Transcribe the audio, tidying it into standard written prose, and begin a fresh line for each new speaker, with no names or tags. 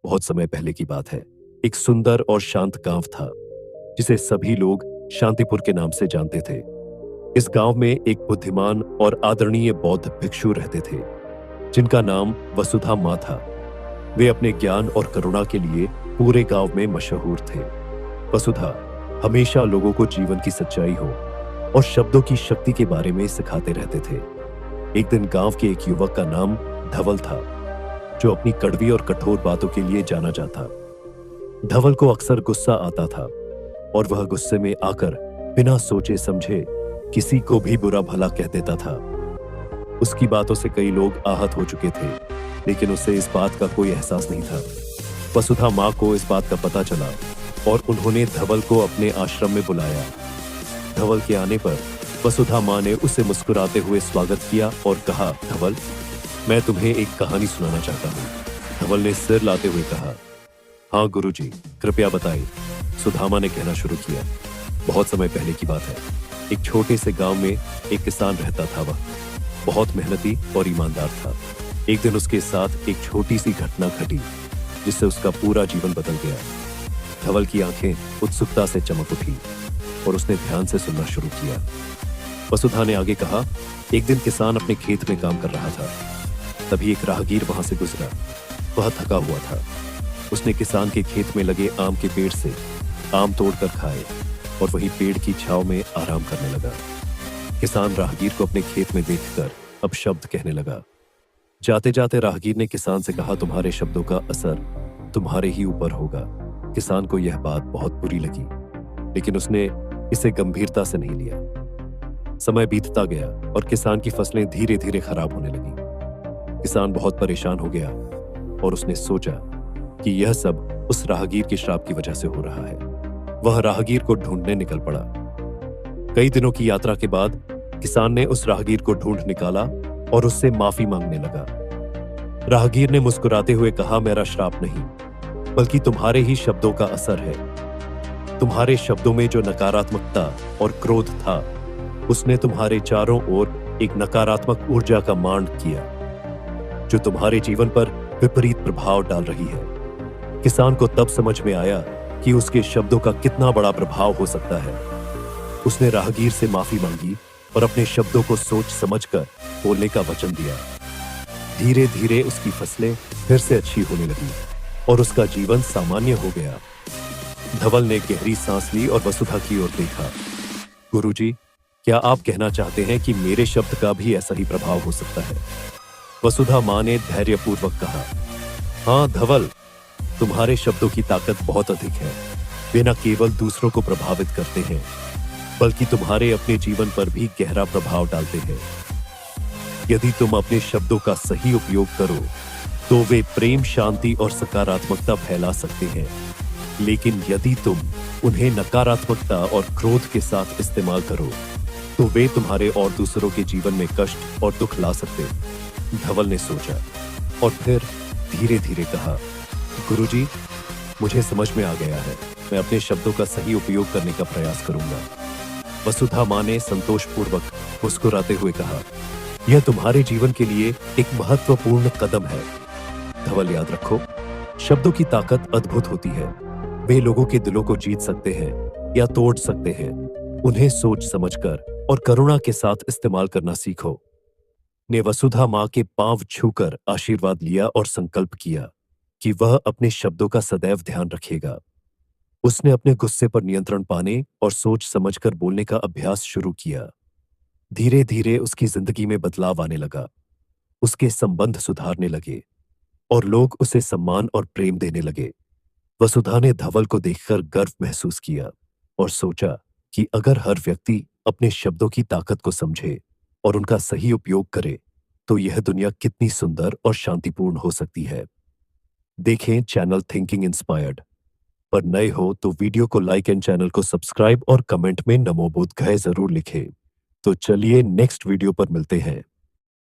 बहुत समय पहले की बात है। एक सुंदर और शांत गांव था जिसे सभी लोग शांतिपुर के नाम से जानते थे। इस गांव में एक बुद्धिमान और आदरणीय बौद्ध भिक्षु रहते थे जिनका नाम वसुधा माँ था। वे अपने ज्ञान और करुणा के लिए पूरे गांव में मशहूर थे। वसुधा हमेशा लोगों को जीवन की सच्चाई हो और शब्दों की शक्ति के बारे में सिखाते रहते थे। एक दिन गांव के एक युवक का नाम धवल था जो अपनी कड़वी और कठोर बातों के लिए जाना जाता। धवल को अक्सर गुस्सा आता था और वह गुस्से में आकर बिना सोचे समझे किसी को भी बुरा भला कह देता था। उसकी बातों से कई लोग आहत हो चुके थे, लेकिन उसे इस बात का कोई एहसास नहीं था। वसुधा माँ को इस बात का पता चला और उन्होंने धवल को अपने आश्रम में बुलाया। धवल के आने पर वसुधा माँ ने उसे मुस्कुराते हुए स्वागत किया और कहा, धवल, मैं तुम्हें एक कहानी सुनाना चाहता हूँ। धवल ने सिर लाते हुए कहा, हाँ गुरुजी, कृपया बताएं। सुधामा ने कहना शुरू किया। बहुत समय पहले की बात है। एक छोटे से गांव में एक किसान रहता था। वह बहुत मेहनती और ईमानदार था। एक दिन उसके साथ एक छोटी सी घटना घटी जिससे उसका पूरा जीवन बदल गया। धवल की आंखें उत्सुकता से चमक उठी और उसने ध्यान से सुनना शुरू किया। वसुधा ने आगे कहा, एक दिन किसान अपने खेत में काम कर रहा था। तभी एक राहगीर वहां से गुजरा। वह थका हुआ था। उसने किसान के खेत में लगे आम के पेड़ से आम तोड़कर खाए और वहीं पेड़ की छांव में आराम करने लगा। किसान राहगीर को अपने खेत में देखकर अब शब्द कहने लगा। जाते जाते राहगीर ने किसान से कहा, तुम्हारे शब्दों का असर तुम्हारे ही ऊपर होगा। किसान को यह बात बहुत बुरी लगी, लेकिन उसने इसे गंभीरता से नहीं लिया। समय बीतता गया और किसान की फसलें धीरे धीरे खराब होने लगी। किसान बहुत परेशान हो गया और उसने सोचा कि यह सब उस राहगीर के श्राप की वजह से हो रहा है। वह राहगीर को ढूंढने निकल पड़ा। कई दिनों की यात्रा के बाद किसान ने उस राहगीर को ढूंढ निकाला और उससे माफी मांगने लगा। राहगीर ने मुस्कुराते हुए कहा, मेरा श्राप नहीं, बल्कि तुम्हारे ही शब्दों का असर है। तुम्हारे शब्दों में जो नकारात्मकता और क्रोध था, उसने तुम्हारे चारों ओर एक नकारात्मक ऊर्जा का मांड किया जो तुम्हारे जीवन पर विपरीत प्रभाव डाल रही है। किसान को तब समझ में आया कि उसके शब्दों का कितना बड़ा प्रभाव हो सकता है। उसने राहगीर से माफी मांगी और अपने शब्दों को सोच समझकर बोलने का वचन दिया। धीरे धीरे उसकी फसलें फिर से अच्छी होने लगी और उसका जीवन सामान्य हो गया। धवल ने गहरी सांस ली और वसुधा की ओर देखा। गुरुजी, क्या आप कहना चाहते हैं कि मेरे शब्द का भी ऐसा ही प्रभाव हो सकता है? वसुधा माँ ने धैर्यपूर्वक कहा, हाँ धवल, तुम्हारे शब्दों की ताकत बहुत अधिक है। वे न केवल दूसरों को प्रभावित करते हैं, बल्कि तुम्हारे अपने जीवन पर भी गहरा प्रभाव डालते हैं। यदि तुम अपने शब्दों का सही उपयोग करो तो वे प्रेम, शांति और सकारात्मकता फैला सकते हैं। लेकिन यदि तुम उन्हें नकारात्मकता और क्रोध के साथ इस्तेमाल करो तो वे तुम्हारे और दूसरों के जीवन में कष्ट और दुख ला सकते। धवल ने सोचा और फिर धीरे धीरे कहा, गुरुजी, मुझे समझ में आ गया है। मैं अपने शब्दों का सही उपयोग करने का प्रयास करूंगा। वसुधा माँ ने संतोषपूर्वक मुस्कुराते हुए कहा, यह तुम्हारे जीवन के लिए एक महत्वपूर्ण कदम है। धवल, याद रखो, शब्दों की ताकत अद्भुत होती है। वे लोगों के दिलों को जीत सकते हैं या तोड़ सकते हैं। उन्हें सोच समझकर और करुणा के साथ इस्तेमाल करना सीखो। ने वसुधा माँ के पांव छूकर आशीर्वाद लिया और संकल्प किया कि वह अपने शब्दों का सदैव ध्यान रखेगा। उसने अपने गुस्से पर नियंत्रण पाने और सोच समझकर बोलने का अभ्यास शुरू किया। धीरे धीरे उसकी जिंदगी में बदलाव आने लगा। उसके संबंध सुधारने लगे और लोग उसे सम्मान और प्रेम देने लगे। वसुधा ने धवल को देखकर गर्व महसूस किया और सोचा कि अगर हर व्यक्ति अपने शब्दों की ताकत को समझे और उनका सही उपयोग करे तो यह दुनिया कितनी सुंदर और शांतिपूर्ण हो सकती है। देखें चैनल थिंकिंग इंस्पायर्ड पर नए हो तो वीडियो को लाइक एंड चैनल को सब्सक्राइब और कमेंट में नमो बुद्धाय जरूर लिखें। तो चलिए नेक्स्ट वीडियो पर मिलते हैं।